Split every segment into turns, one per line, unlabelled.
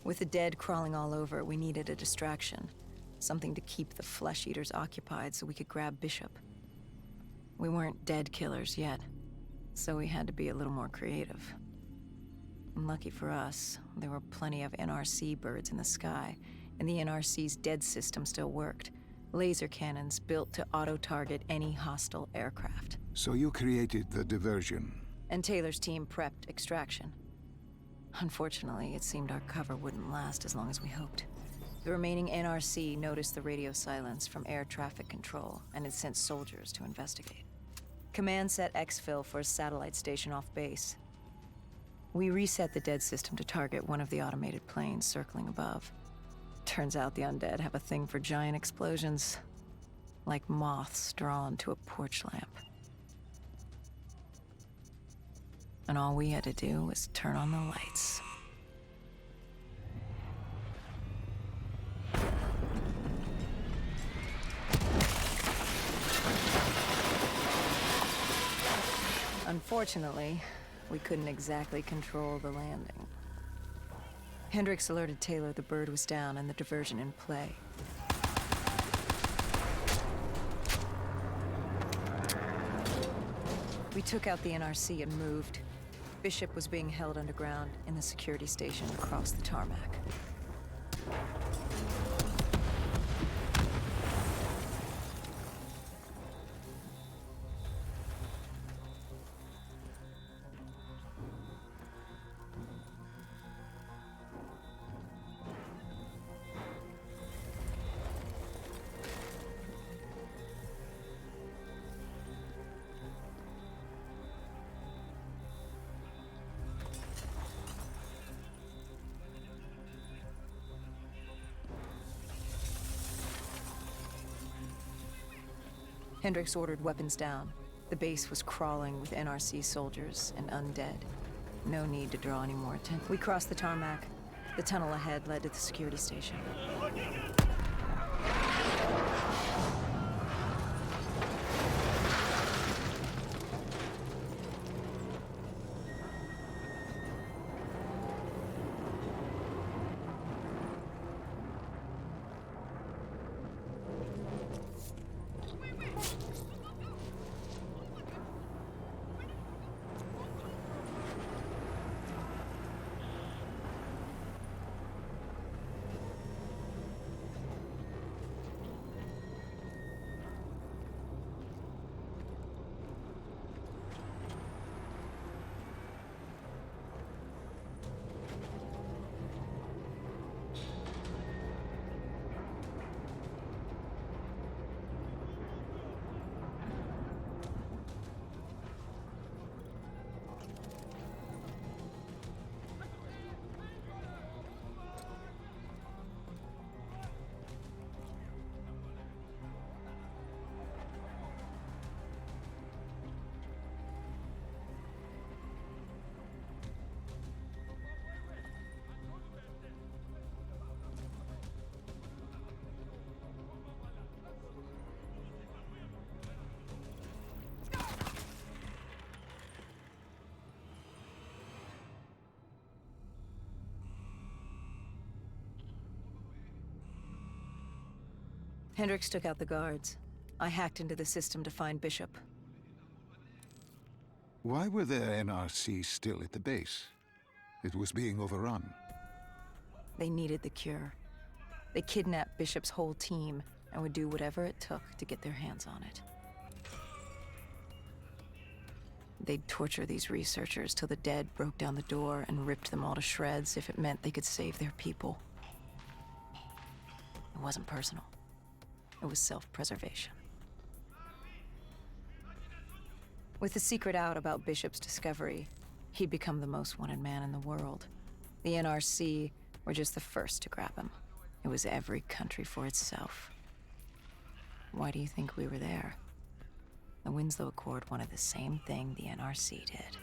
With the dead crawling all over, we needed a distraction. Something to keep the flesh eaters occupied so we could grab Bishop. We weren't dead killers yet, so we had to be a little more creative. And lucky for us, there were plenty of NRC birds in the sky, and the NRC's dead system still worked. Laser cannons built to auto-target any hostile aircraft.
So you created the diversion.
And Taylor's team prepped extraction. Unfortunately, it seemed our cover wouldn't last as long as we hoped. The remaining NRC noticed the radio silence from air traffic control, and it sent soldiers to investigate. Command set exfil for a satellite station off base. We reset the dead system to target one of the automated planes circling above. Turns out the undead have a thing for giant explosions, like moths drawn to a porch lamp. And all we had to do was turn on the lights. Unfortunately, we couldn't exactly control the landing. Hendricks alerted Taylor the bird was down and the diversion in play. We took out the NRC and moved. Bishop was being held underground in the security station across the tarmac. Hendricks ordered weapons down. The base was crawling with NRC soldiers and undead. No need to draw any more attention. We crossed the tarmac. The tunnel ahead led to the security station. Hendricks took out the guards. I hacked into the system to find Bishop.
Why were there NRC still at the base? It was being overrun.
They needed the cure. They kidnapped Bishop's whole team and would do whatever it took to get their hands on it. They'd torture these researchers till the dead broke down the door and ripped them all to shreds if it meant they could save their people. It wasn't personal. It was self-preservation. With the secret out about Bishop's discovery, he'd become the most wanted man in the world. The NRC were just the first to grab him. It was every country for itself. Why do you think we were there? The Winslow Accord wanted the same thing the NRC did.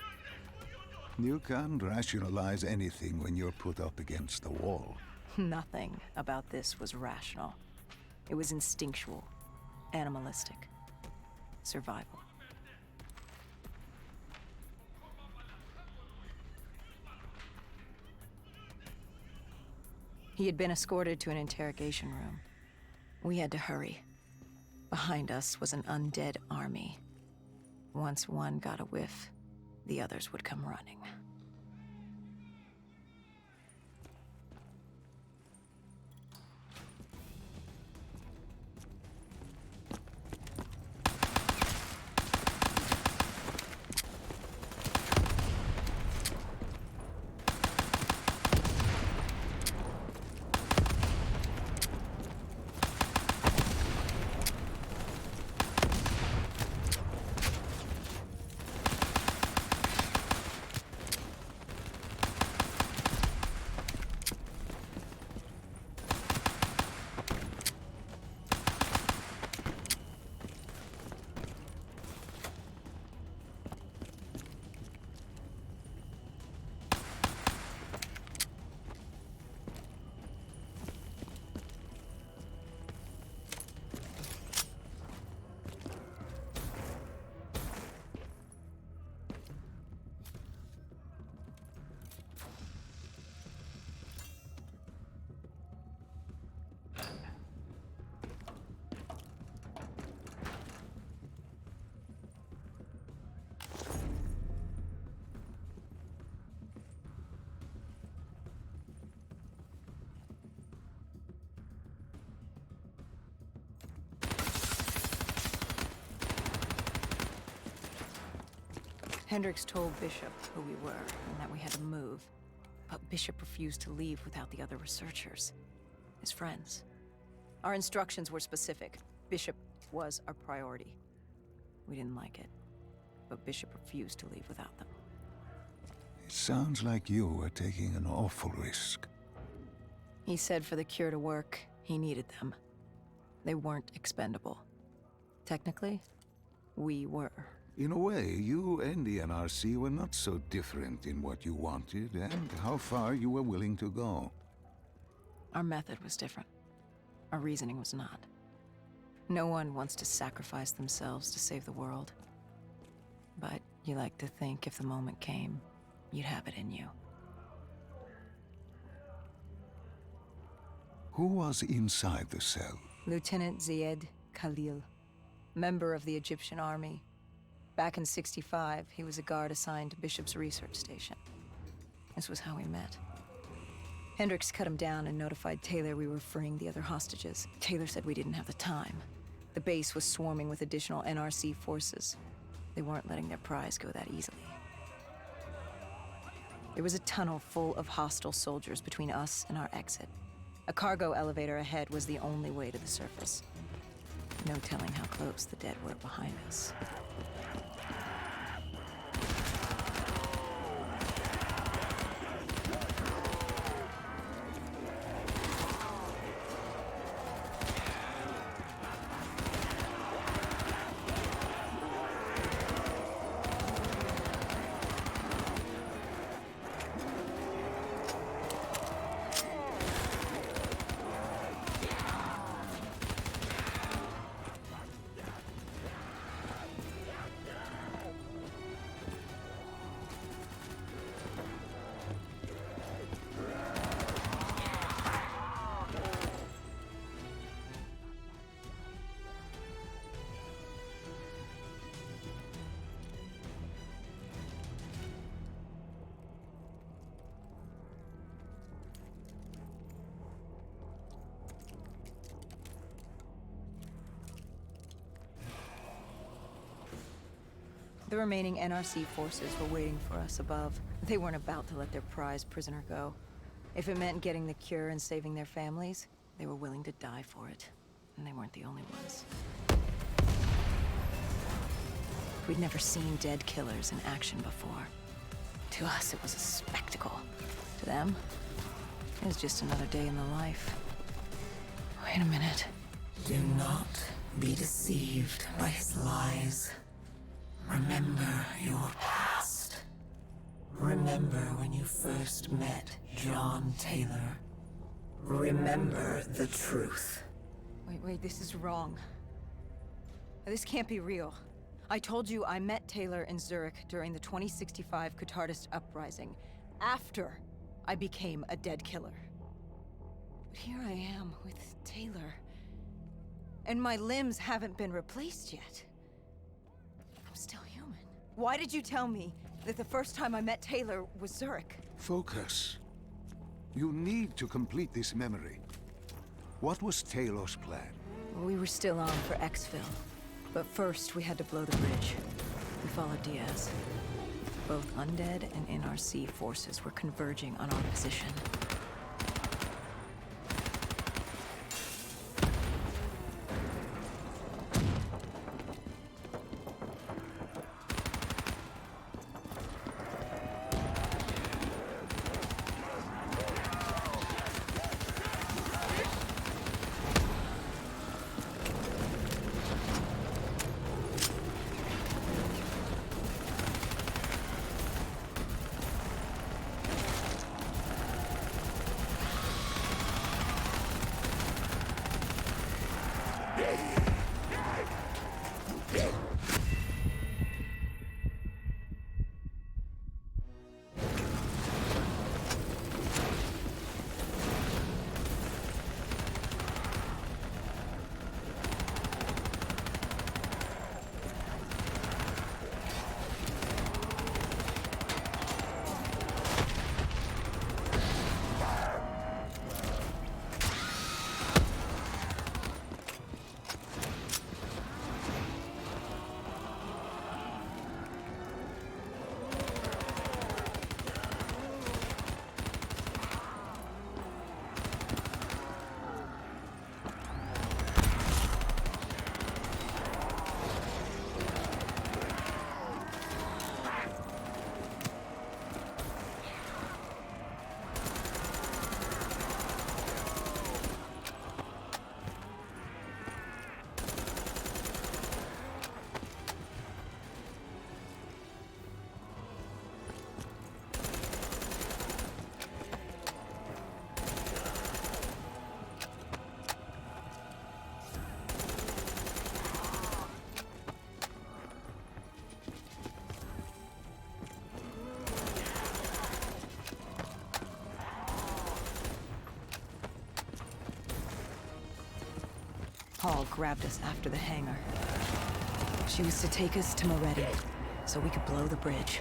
You can't rationalize anything when you're put up against the wall.
Nothing about this was rational. It was instinctual, animalistic, survival. He had been escorted to an interrogation room. We had to hurry. Behind us was an undead army. Once one got a whiff, the others would come running. Hendricks told Bishop who we were and that we had to move, but Bishop refused to leave without the other researchers, his friends. Our instructions were specific. Bishop was our priority. We didn't like it, but Bishop refused to leave without them.
It sounds like you were taking an awful risk.
He said for the cure to work, he needed them. They weren't expendable. Technically, we were.
In a way, you and the NRC were not so different in what you wanted and how far you were willing to go.
Our method was different. Our reasoning was not. No one wants to sacrifice themselves to save the world. But you like to think if the moment came, you'd have it in you.
Who was inside the cell?
Lieutenant Ziyed Khalil, member of the Egyptian army. Back in '65, he was a guard assigned to Bishop's research station. This was how we met. Hendricks cut him down and notified Taylor we were freeing the other hostages. Taylor said we didn't have the time. The base was swarming with additional NRC forces. They weren't letting their prize go that easily. There was a tunnel full of hostile soldiers between us and our exit. A cargo elevator ahead was the only way to the surface. No telling how close the dead were behind us. The remaining NRC forces were waiting for us above. They weren't about to let their prized prisoner go. If it meant getting the cure and saving their families, they were willing to die for it. And they weren't the only ones. We'd never seen dead killers in action before. To us, it was a spectacle. To them, it was just another day in the life. Wait a minute.
Do not be deceived by his lies. Remember your past. Remember when you first met John Taylor. Remember the truth.
Wait, this is wrong. This can't be real. I told you I met Taylor in Zurich during the 2065 Qatarist uprising, after I became a dead killer. But here I am with Taylor. And my limbs haven't been replaced yet. I'm still human. Why did you tell me that the first time I met Taylor was Zurich?
Focus. You need to complete this memory. What was Taylor's plan?
We were still on for XBL. But first, we had to blow the bridge. We followed Diaz. Both undead and NRC forces were converging on our position. Paul grabbed us after the hangar. She was to take us to Moretti, so we could blow the bridge.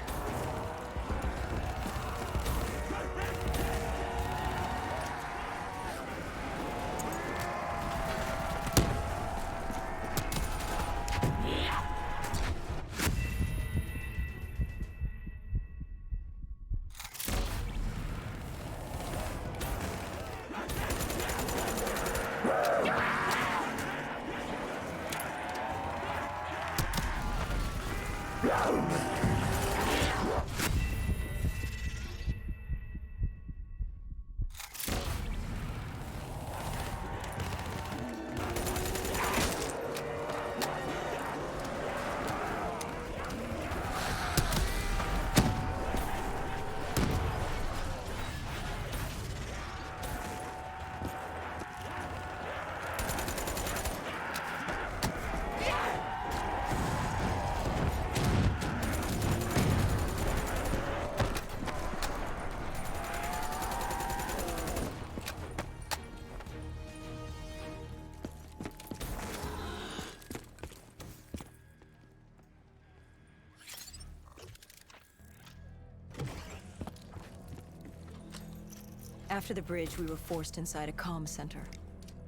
After the bridge, we were forced inside a comm center.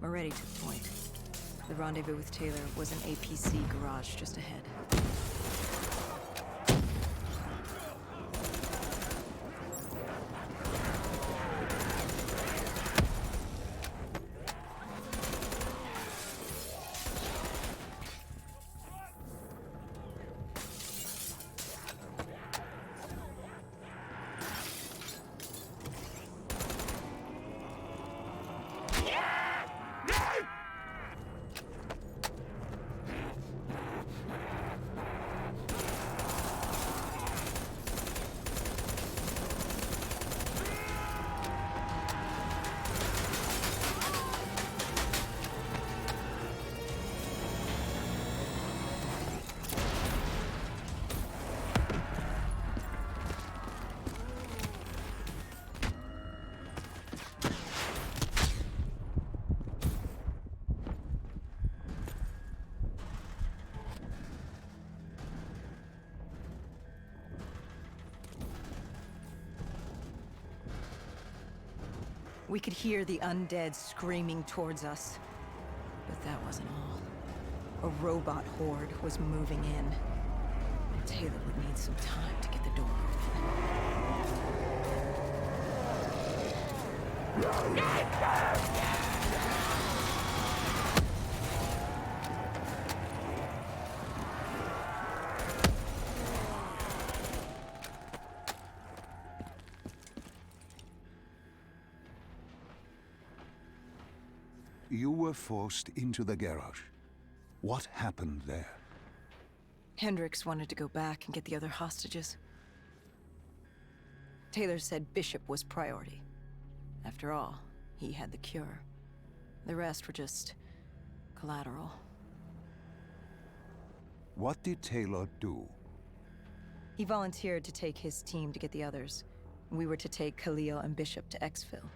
Moretti took point. The rendezvous with Taylor was an APC garage just ahead. We could hear the undead screaming towards us. But that wasn't all. A robot horde was moving in. Taylor would need some time to get the door open.
You were forced into the garage. What happened there?
Hendricks wanted to go back and get the other hostages. Taylor said Bishop was priority. After all, he had the cure. The rest were just collateral.
What did Taylor do?
He volunteered to take his team to get the others. We were to take Khalil and Bishop to XBL.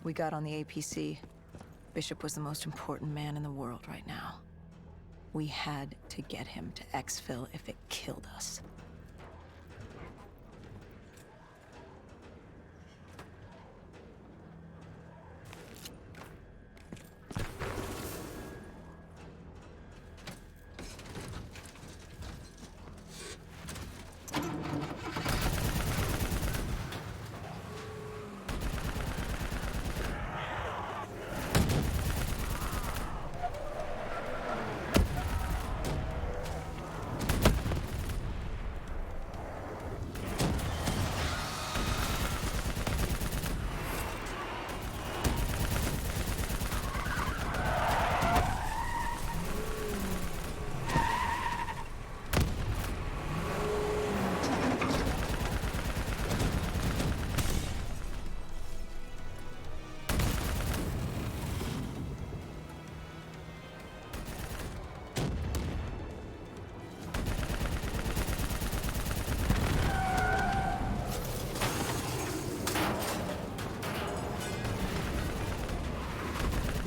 We got on the APC. Bishop was the most important man in the world right now. We had to get him to XBL if it killed us.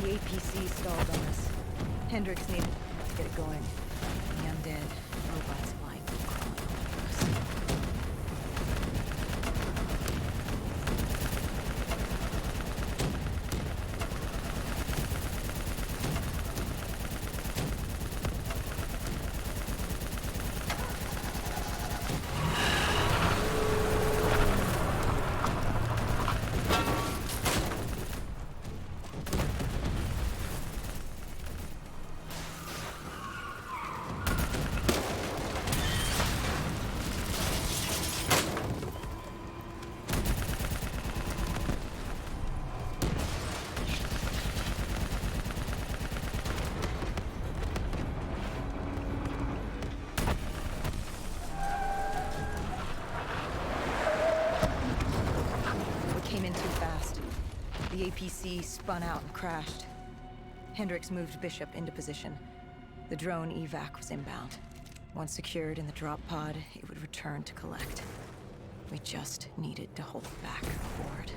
The APC stalled on us. Hendricks needed to get it going. The undead robots like crawling all over us. The APC spun out and crashed. Hendricks moved Bishop into position. The drone evac was inbound. Once secured in the drop pod, it would return to collect. We just needed to hold back the horde.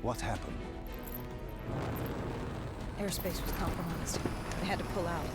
What happened?
Airspace was compromised. They had to pull out.